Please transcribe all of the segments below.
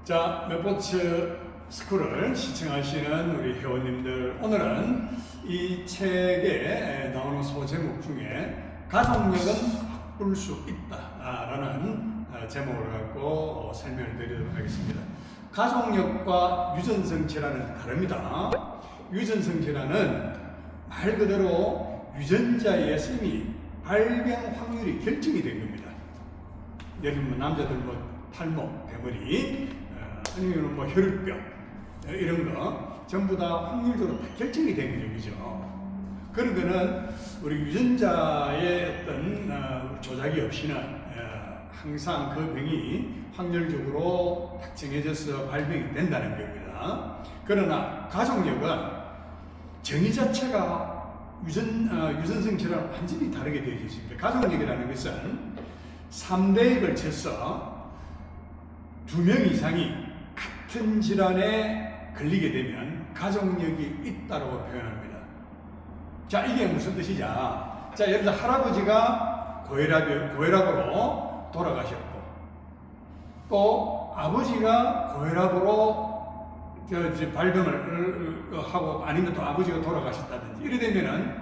자, 맵버츠 스쿨을 시청하시는 우리 회원님들, 오늘은 이 책에 나오는 소제목 중에 가족력은 바꿀 수 있다라는 제목을 갖고 설명을 드리도록 하겠습니다. 가족력과 유전성 질환은 다릅니다. 유전성 질환은 말 그대로 유전자의 이미 발병 확률이 결정이 된 겁니다. 예를 들면 남자들 탈모, 대머리, 아니면 혈육병 이런 거 전부 다 확률적으로 다 결정이 된 거죠. 그런 거는 우리 유전자의 어떤 조작이 없이는 항상 그 병이 확률적으로 딱 정해져서 발병이 된다는 겁니다. 그러나 가족력은 정의 자체가 유전성 질환과 완전히 다르게 되어 있습니다. 가족력이라는 것은 3대에 걸쳐서 2명 이상이 같은 질환에 걸리게 되면 가족력이 있다고 표현합니다. 자, 이게 무슨 뜻이냐? 자, 예를 들어 할아버지가 고혈압으로 돌아가셨고, 또 아버지가 고혈압으로 발병을 하고, 아니면 또 아버지가 돌아가셨다든지 이래 되면은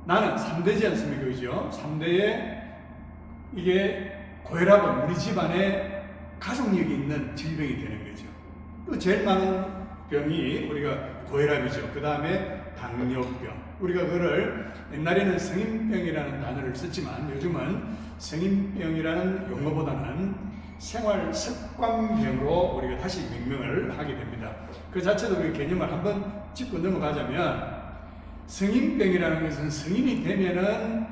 나는 3대지 않습니까? 그죠? 3대에 이게 고혈압은 우리 집안에 가족력이 있는 질병이 되는 거죠. 또 제일 많은 병이 우리가 고혈압이죠. 그 다음에 당뇨병. 우리가 그거를 옛날에는 성인병이라는 단어를 썼지만 요즘은 성인병이라는 용어보다는 생활습관병으로 우리가 다시 명명을 하게 됩니다. 그 자체도 우리 개념을 한번 짚고 넘어가자면 성인병이라는 것은 성인이 되면은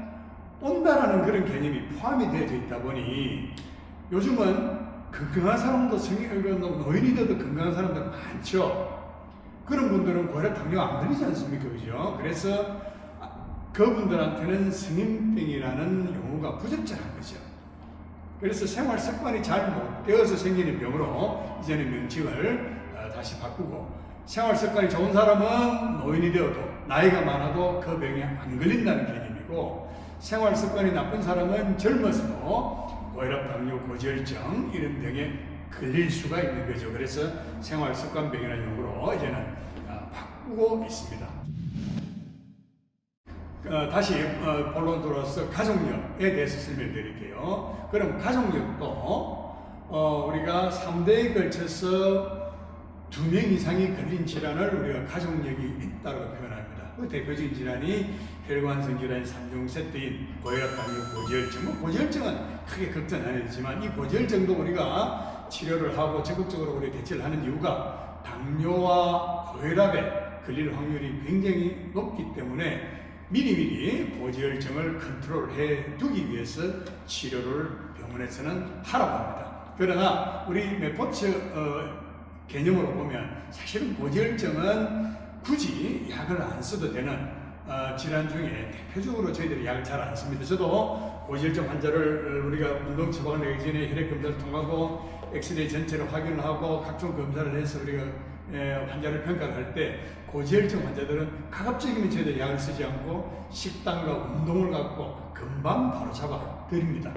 온다라는 그런 개념이 포함이 되어져 있다 보니 요즘은 건강한 사람도 노인이 돼도 건강한 사람들 많죠. 그런 분들은 고혈압, 당뇨 안 걸리지 않습니까? 그죠? 그래서 그분들한테는 성인병이라는 용어가 부적절한 거죠. 그래서 생활 습관이 잘 못 되어서 생기는 병으로 이제는 명칭을 다시 바꾸고, 생활 습관이 좋은 사람은 노인이 되어도 나이가 많아도 그 병에 안 걸린다는 개념이고, 생활 습관이 나쁜 사람은 젊어서도 고혈압, 당뇨, 고지혈증 이런 병에 걸릴 수가 있는 거죠. 그래서 생활습관병이라는 용어로 이제는 바꾸고 있습니다. 다시 본론 들어서 가족력에 대해서 설명드릴게요. 그럼 가족력도 우리가 3대에 걸쳐서 2명 이상이 걸린 질환을 우리가 가족력이 있다고 표현합니다. 그 대표적인 질환이 혈관성 질환 3종 세트인 고혈압, 당뇨, 고지혈증. 고지혈증은 크게 걱정 안 해지만 이 고지혈증도 우리가 치료를 하고 적극적으로 우리 대처를 하는 이유가 당뇨와 고혈압에 걸릴 확률이 굉장히 높기 때문에 미리미리 고지혈증을 컨트롤해 두기 위해서 치료를 병원에서는 하라고 합니다. 그러나 우리 맵버츠 개념으로 보면 사실은 고지혈증은 굳이 약을 안 써도 되는 질환 중에 대표적으로 저희들이 약을 잘 안 씁니다. 저도 고지혈증 환자를 우리가 운동 처방을 내기 전에 혈액 검사를 통하고 엑스레이 전체를 확인을 하고 각종 검사를 해서 우리가 환자를 평가를 할 때 고지혈증 환자들은 가급적이면 저희들 약을 쓰지 않고 식단과 운동을 갖고 금방 바로 잡아 드립니다.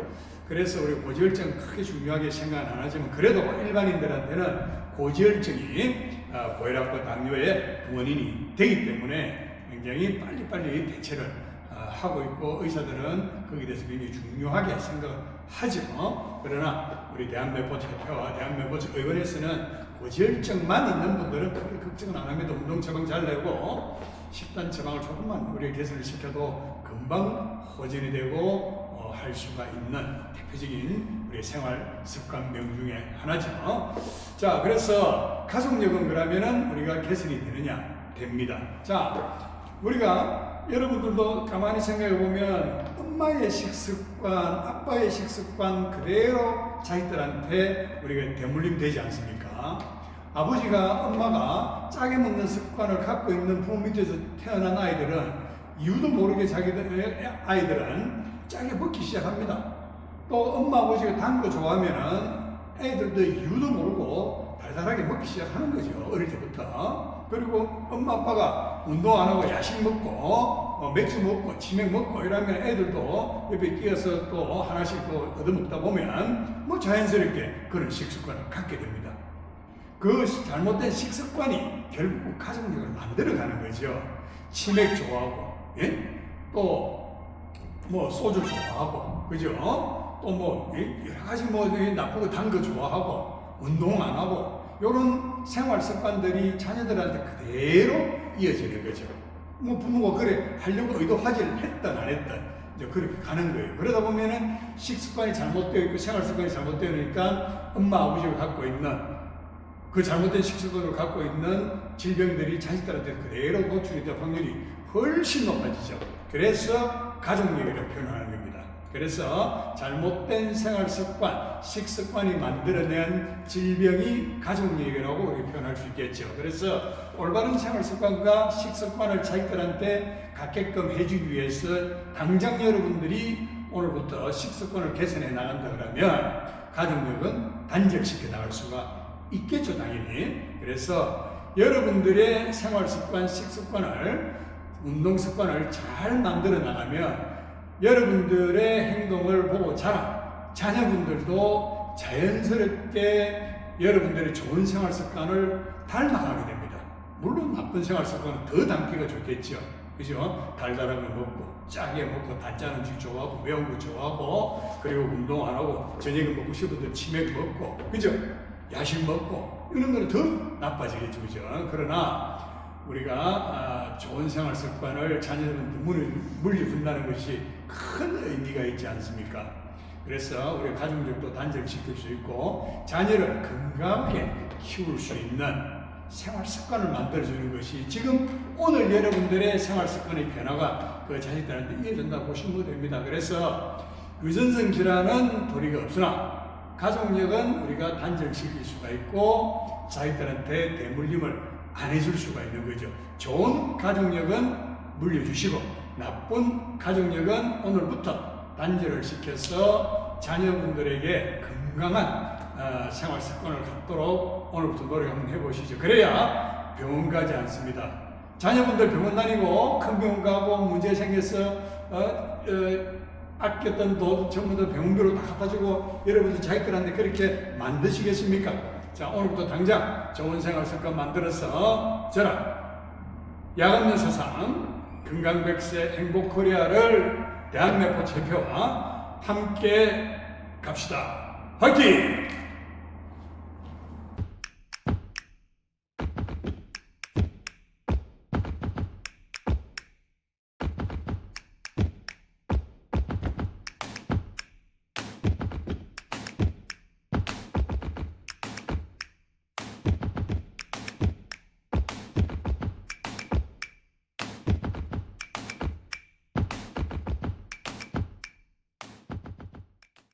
그래서 우리 고지혈증 크게 중요하게 생각은 안 하지만 그래도 일반인들한테는 고지혈증이 고혈압과 당뇨의 원인이 되기 때문에 굉장히 빨리빨리 대처를 하고 있고 의사들은 거기에 대해서 굉장히 중요하게 생각하죠. 그러나 우리 대한맵버츠 협회와 대한맵버츠 의원에서는 고지혈증만 있는 분들은 크게 걱정은 안 합니다. 운동 처방 잘 내고 식단 처방을 조금만 우리 개선을 시켜도 금방 호전이 되고 할 수가 있는 대표적인 우리 생활 습관병 중에 하나죠. 자, 그래서 가족력은 그러면은 우리가 개선이 되느냐? 됩니다. 자, 우리가 여러분들도 가만히 생각해 보면 엄마의 식습관, 아빠의 식습관 그대로 자식들한테 우리가 대물림 되지 않습니까? 아버지가, 엄마가 짜게 먹는 습관을 갖고 있는 부모 밑에서 태어난 아이들은 이유도 모르게 자기들 아이들은 짜게 먹기 시작합니다. 또 엄마 아버지가 단 거 좋아하면은 애들도 이유도 모르고 달달하게 먹기 시작하는 거죠. 어릴 때부터. 그리고 엄마 아빠가 운동 안 하고 야식 먹고 맥주 먹고 치맥 먹고 이러면 애들도 옆에 끼어서 또 하나씩 또 얻어먹다 보면 뭐 자연스럽게 그런 식습관을 갖게 됩니다. 그 잘못된 식습관이 결국 가족력을 만들어가는 거죠. 치맥 좋아하고, 예? 또 뭐 소주 좋아하고, 그죠? 또 뭐 여러 가지 뭐 나쁘고 단 거 좋아하고, 운동 안 하고, 이런 생활 습관들이 자녀들한테 그대로 이어지는 거죠. 뭐 부모가 그래 하려고 의도하지를 했든 안 했든 이제 그렇게 가는 거예요. 그러다 보면은 식습관이 잘못되어 있고 생활 습관이 잘못되어 있으니까 엄마 아버지가 갖고 있는 그 잘못된 식습관을 갖고 있는 질병들이 자식들한테 그대로 노출이 될 확률이 훨씬 높아지죠. 그래서 가족력이라고 표현하는 겁니다. 그래서 잘못된 생활 습관, 식습관이 만들어낸 질병이 가족력이라고 우리가 표현할 수 있겠죠. 그래서 올바른 생활 습관과 식습관을 자식들한테 갖게끔 해주기 위해서 당장 여러분들이 오늘부터 식습관을 개선해 나간다 그러면 가족력은 단절시켜 나갈 수가 있겠죠, 당연히. 그래서 여러분들의 생활 습관, 식습관을, 운동 습관을 잘 만들어 나가면 여러분들의 행동을 보고 자란 자녀분들도 자연스럽게 여러분들의 좋은 생활 습관을 닮아가게 됩니다. 물론 나쁜 생활 습관은 더 닮기가 좋겠죠. 그죠? 달달한 거 먹고, 짜게 먹고, 단짠 음식 좋아하고, 매운 거 좋아하고, 그리고 운동 안 하고, 저녁에 먹고 싶어도 치맥 먹고, 그죠? 야식 먹고, 이런 거는 더 나빠지겠죠. 그죠? 그러나, 우리가 좋은 생활 습관을 자녀들한테 물려준다는 것이 큰 의미가 있지 않습니까? 그래서 우리 가족력도 단절시킬 수 있고 자녀를 건강하게 키울 수 있는 생활 습관을 만들어주는 것이 지금 오늘 여러분들의 생활 습관의 변화가 그 자식들한테 이어진다고 보시면 됩니다. 그래서 유전성 질환은 도리가 없으나 가족력은 우리가 단절시킬 수가 있고 자식들한테 대물림을 안 해줄 수가 있는 거죠. 좋은 가족력은 물려주시고 나쁜 가족력은 오늘부터 단절을 시켜서 자녀분들에게 건강한 생활 습관을 갖도록 오늘부터 노력 한번 해보시죠. 그래야 병원 가지 않습니다. 자녀분들 병원 다니고 큰 병원 가고 문제 생겨서 아꼈던 돈 전부 다 병원비로 다 갖다 주고 여러분들 자식들한테 그렇게 만드시겠습니까? 자, 오늘부터 당장 좋은 생활 습관 만들어서 저랑 야간면 세상 건강백세 행복코리아를 대한매포 대표와 함께 갑시다. 화이팅!